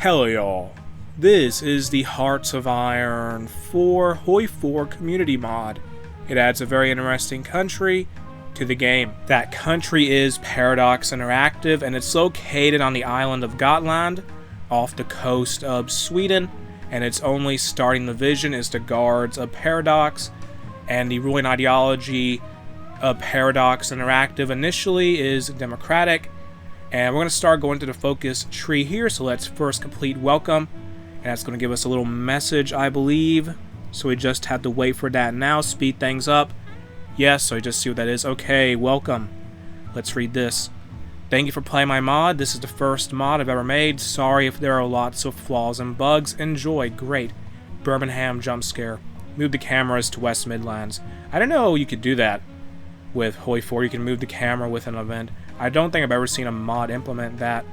Hello y'all, this is the Hearts of Iron 4 HOI4 community mod. It adds a very interesting country to the game. That country is Paradox Interactive, and it's located on the island of Gotland, off the coast of Sweden, and its only starting division is the Guards of Paradox, and the ruling ideology of Paradox Interactive initially is democratic. And we're going to start going to the focus tree here, so let's first complete welcome. And that's going to give us a little message, I believe. So we just have to wait for that now, speed things up. Yes, so I just see what that is. Okay, welcome. Let's read this. Thank you for playing my mod. This is the first mod I've ever made. Sorry if there are lots of flaws and bugs. Enjoy. Great. Birmingham jump scare. Move the cameras to West Midlands. I didn't know you could do that with HOI4. You can move the camera with an event. I don't think I've ever seen a mod implement that.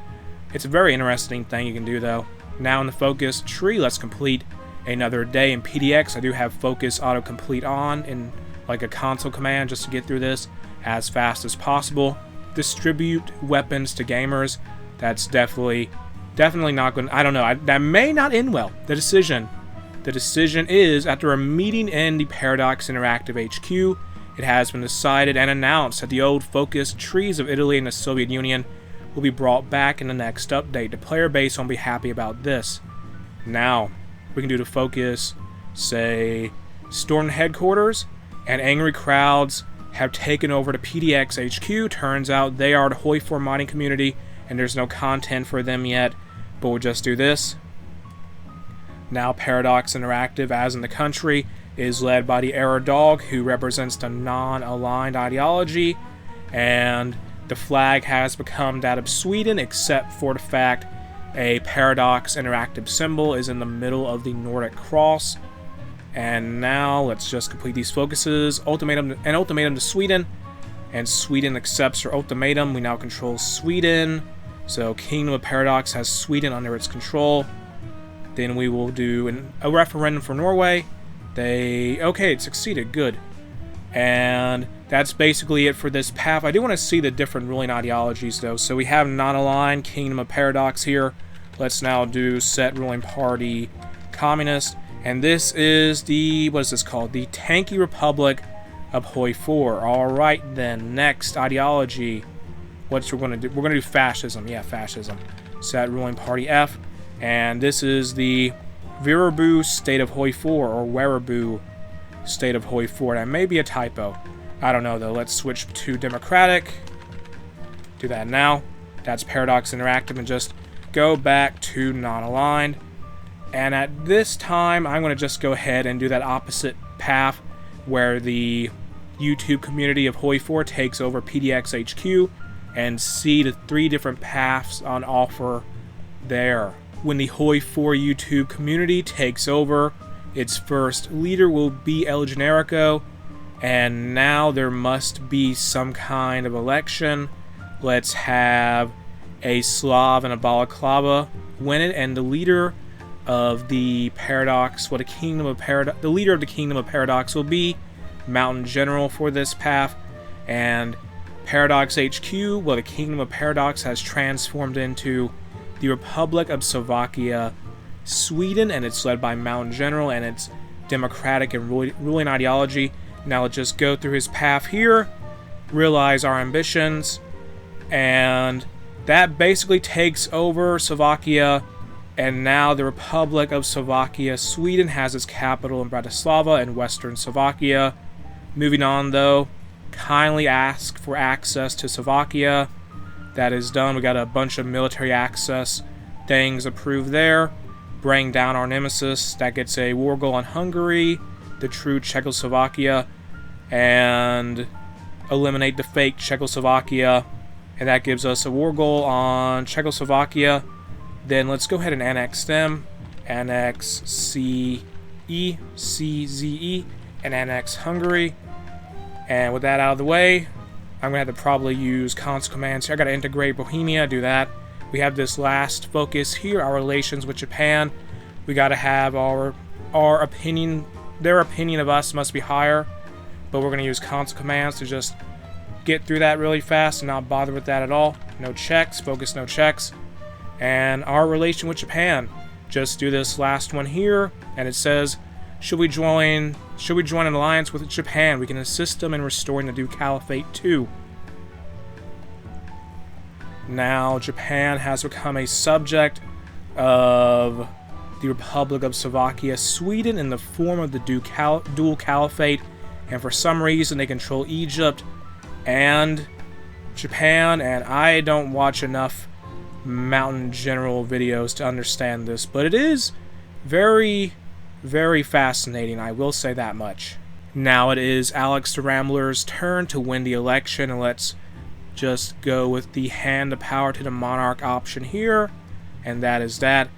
It's a very interesting thing you can do though. Now in the focus tree, let's complete another day in PDX. I do have focus autocomplete on in like a console command just to get through this as fast as possible. Distribute weapons to gamers. That's definitely not going. I don't know. That may not end well. The decision is after a meeting in the Paradox Interactive HQ. It has been decided and announced that the old focus trees of Italy and the Soviet Union will be brought back in the next update. The player base won't be happy about this. Now, we can do the focus, say, storm headquarters, and angry crowds have taken over the PDX HQ. Turns out they are the HOI4 modding community, and there's no content for them yet, but we'll just do this. Now, Paradox Interactive, as in the country, is led by the Error Dog, who represents the non-aligned ideology, and the flag has become that of Sweden, except for the fact a Paradox Interactive symbol is in the middle of the Nordic cross. And now let's just complete these focuses. Ultimatum to Sweden, and Sweden accepts our ultimatum. We now control Sweden, so Kingdom of Paradox has Sweden under its control. Then we will do a referendum for Norway. Okay, it succeeded, good. And that's basically it for this path. I do want to see the different ruling ideologies though. So we have non-aligned Kingdom of Paradox here. Let's now do set ruling party communist. And this is the, what is this called? The Tanky Republic of HOI4. Alright then, next ideology. What's we're going to do? We're going to do fascism. Yeah, fascism. Set ruling party F. And this is the Wehraboo State of HOI4, or Wehraboo State of HOI4. That may be a typo. I don't know though. Let's switch to Democratic. Do that now. That's Paradox Interactive, and just go back to non-aligned. And at this time, I'm going to just go ahead and do that opposite path where the YouTube community of HOI4 takes over PDX HQ, and see the 3 different paths on offer there. When the HOI4 YouTube community takes over, its first leader will be El Generico, and now there must be some kind of election. Let's have a Slav and a Balaclava win it, and the leader of the Paradox, the leader of the Kingdom of Paradox will be Mountain General for this path, and Paradox HQ, the Kingdom of Paradox has transformed into the Republic of Slovakia, Sweden, and it's led by Mountain General, and it's democratic and ruling ideology. Now let's just go through his path here, realize our ambitions, and that basically takes over Slovakia, and now the Republic of Slovakia, Sweden, has its capital in Bratislava in western Slovakia. Moving on though, kindly ask for access to Slovakia. That is done. We got a bunch of military access things approved there. Bring down our nemesis. That gets a war goal on Hungary, the true Czechoslovakia, and eliminate the fake Czechoslovakia. And that gives us a war goal on Czechoslovakia. Then let's go ahead and annex them. Annex CZE, and annex Hungary. And with that out of the way, I'm going to have to probably use console commands here. I got to integrate Bohemia, do that. We have this last focus here, our relations with Japan. We got to have our opinion, their opinion of us must be higher. But we're going to use console commands to just get through that really fast and not bother with that at all. No checks, focus no checks. and our relation with Japan. Just do this last one here, and it says, should we join an alliance with Japan? We can assist them in restoring the Duke Caliphate too. Now Japan has become a subject of the Republic of Slovakia, Sweden, in the form of the dual caliphate, and for some reason they control Egypt and Japan, and I don't watch enough Mountain General videos to understand this, but it is very, very fascinating, I will say that much. Now it is Alex the Rambler's turn to win the election, and let's just go with the hand of power to the monarch option here, and that is that.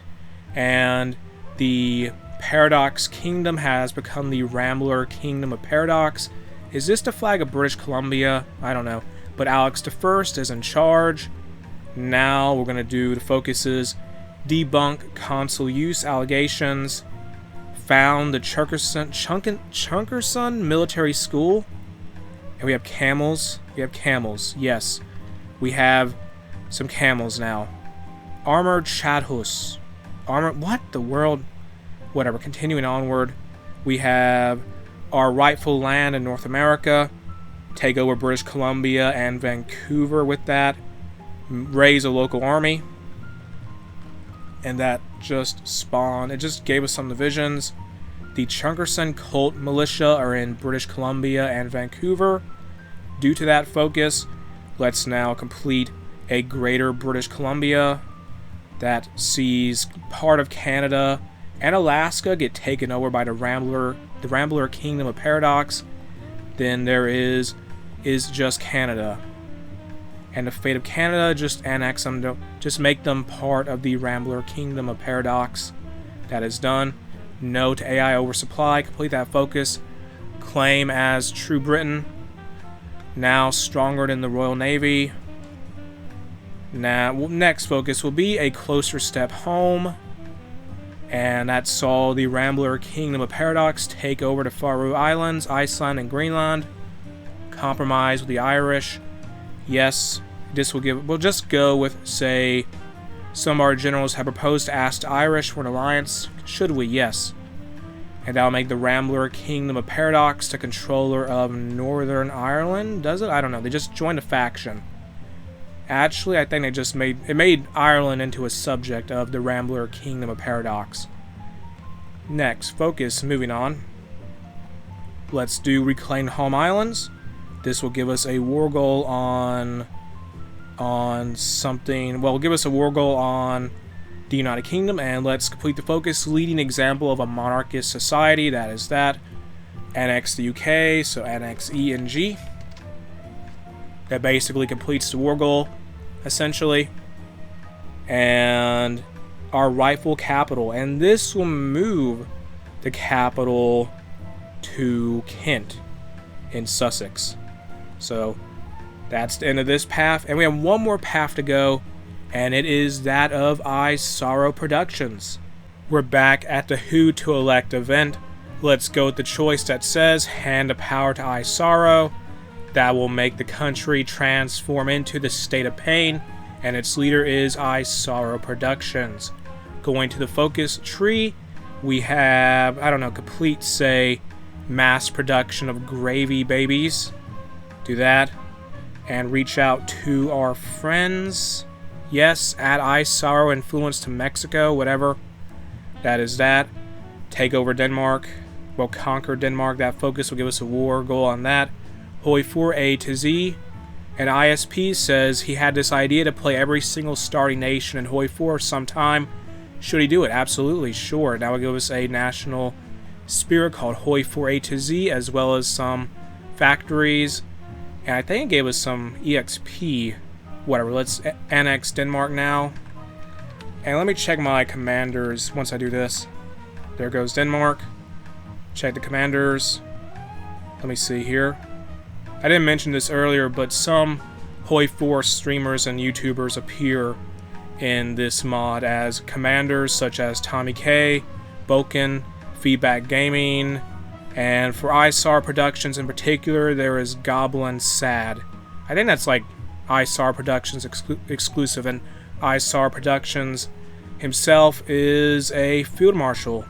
And the Paradox Kingdom has become the Rambler Kingdom of Paradox. Is this the flag of British Columbia? I don't know. But Alex I is in charge. Now we're going to do the focuses. Debunk consul use allegations. Found the Chunkerson Military School. And we have camels. Yes. We have some camels now. Armored Chadhus. What the world? Whatever. Continuing onward. We have our rightful land in North America. Take over British Columbia and Vancouver with that. Raise a local army. And that just spawned. It just gave us some divisions. The Chunkerson Cult Militia are in British Columbia and Vancouver. Due to that focus, let's now complete a Greater British Columbia that sees part of Canada and Alaska get taken over by the Rambler Kingdom of Paradox. Then there is just Canada. And the fate of Canada, just annex them, just make them part of the Rambler Kingdom of Paradox. That is done. No to AI oversupply. Complete that focus. Claim as True Britain. Now stronger than the Royal Navy. Now, next focus will be a closer step home. And that saw the Rambler Kingdom of Paradox take over the Faroe Islands, Iceland, and Greenland. Compromise with the Irish. Yes, this will give. We'll just go with, say, some of our generals have proposed to ask the Irish for an alliance. Should we? Yes. And that'll make the Rambler Kingdom of Paradox the controller of Northern Ireland. Does it? I don't know. They just joined a faction. Actually, I think they just made Ireland into a subject of the Rambler Kingdom of Paradox. Next, focus. Moving on. Let's do Reclaimed Home Islands. This will give us a war goal on something. Well, give us a war goal on the United Kingdom, and let's complete the focus. Leading example of a monarchist society. That is that. Annex the UK, so annex E and G. That basically completes the war goal, essentially. And our rightful capital, and this will move the capital to Kent in Sussex. So that's the end of this path, and we have one more path to go, and it is that of I Sorrow Productions. We're back at the Who to Elect event. Let's go with the choice that says hand the power to I Sorrow. That will make the country transform into the state of pain, and its leader is I Sorrow Productions. Going to the focus tree, we have, I don't know, complete, say, mass production of gravy babies. Do that. And reach out to our friends. Yes, add I Sorrow influence to Mexico, whatever. That is that. Take over Denmark. We'll conquer Denmark. That focus will give us a war goal on that. HOI4 A to Z. And ISP says he had this idea to play every single starting nation in HOI4 sometime. Should he do it? Absolutely, sure. That will give us a national spirit called HOI4 A to Z, as well as some factories. And I think it gave us some EXP. Whatever, let's annex Denmark now. And let me check my commanders once I do this. There goes Denmark. Check the commanders. Let me see here. I didn't mention this earlier, but some HOI4 streamers and YouTubers appear in this mod as commanders, such as Tommy K, Boken, Feedback Gaming, and for ISAR Productions in particular, there is Goblin Sad. I think that's like ISAR Productions exclusive, and HOI4 Productions himself is a field marshal,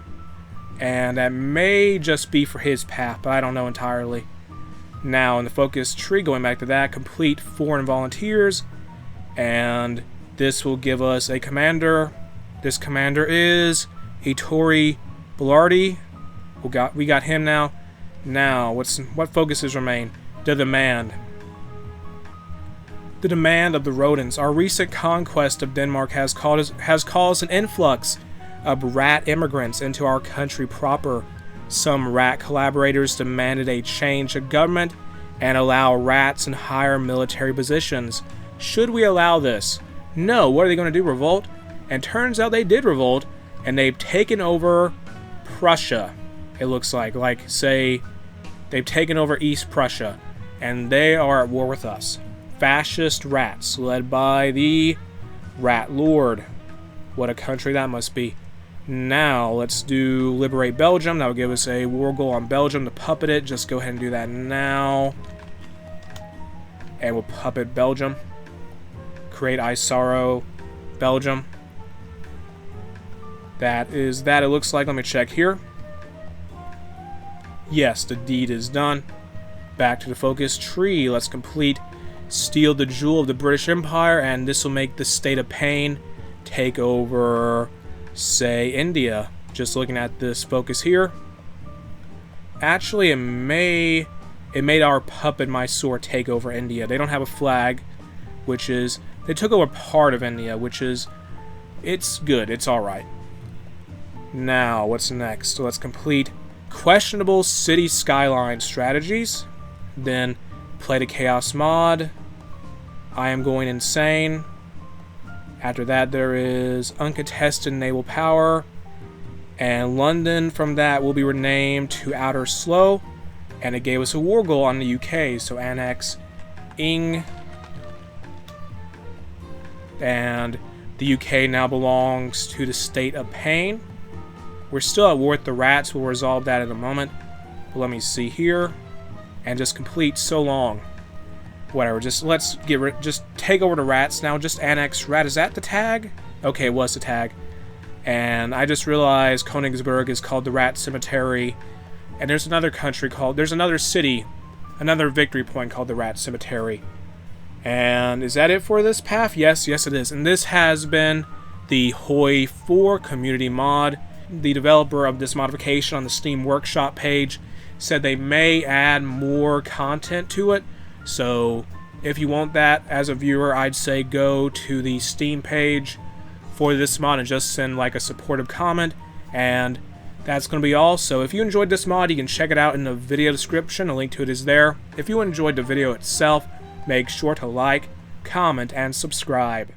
and that may just be for his path, but I don't know entirely. Now in the focus tree, going back to that, complete foreign volunteers, and this will give us a commander. This commander is Ettore Bellardi. We got him now. Now, what focuses remain? The demand. The demand of the rodents. Our recent conquest of Denmark has caused an influx of rat immigrants into our country proper. Some rat collaborators demanded a change of government and allow rats in higher military positions. Should we allow this? No. What are they going to do? Revolt? And turns out they did revolt, and they've taken over Prussia. It looks like say, they've taken over East Prussia, and they are at war with us. Fascist rats, led by the Rat Lord. What a country that must be. Now, let's do Liberate Belgium. That will give us a war goal on Belgium to puppet it. Just go ahead and do that now. And we'll puppet Belgium. Create HOI4 Belgium. That is that, it looks like. Let me check here. Yes, the deed is done. Back to the focus tree. Let's complete Steal the Jewel of the British Empire, and this will make the State of Pain take over, say, India. Just looking at this focus here. Actually, it made our puppet Mysore take over India. They don't have a flag, which is, they took over part of India, which is, it's good, it's alright. Now, what's next? So let's complete Questionable City Skyline Strategies. Then play the Chaos mod. I Am Going Insane. After that, there is Uncontested Naval Power. And London, from that, will be renamed to Outer Slow. And it gave us a war goal on the UK, so annex Ing. And the UK now belongs to the State of Pain. We're still at war with the rats. We'll resolve that in a moment. But let me see here. And just complete so long. Whatever, just let's just take over the rats now. Just annex rat. Is that the tag? Okay, it was the tag. And I just realized Königsberg is called the Rat Cemetery. And there's another country called, there's another city, another victory point called the Rat Cemetery. And is that it for this path? Yes, yes it is. And this has been the HOI4 community mod. The developer of this modification on the Steam Workshop page said they may add more content to it. So if you want that as a viewer, I'd say go to the Steam page for this mod and just send like a supportive comment. And that's going to be all. So if you enjoyed this mod, you can check it out in the video description. A link to it is there. If you enjoyed the video itself, make sure to like, comment, and subscribe.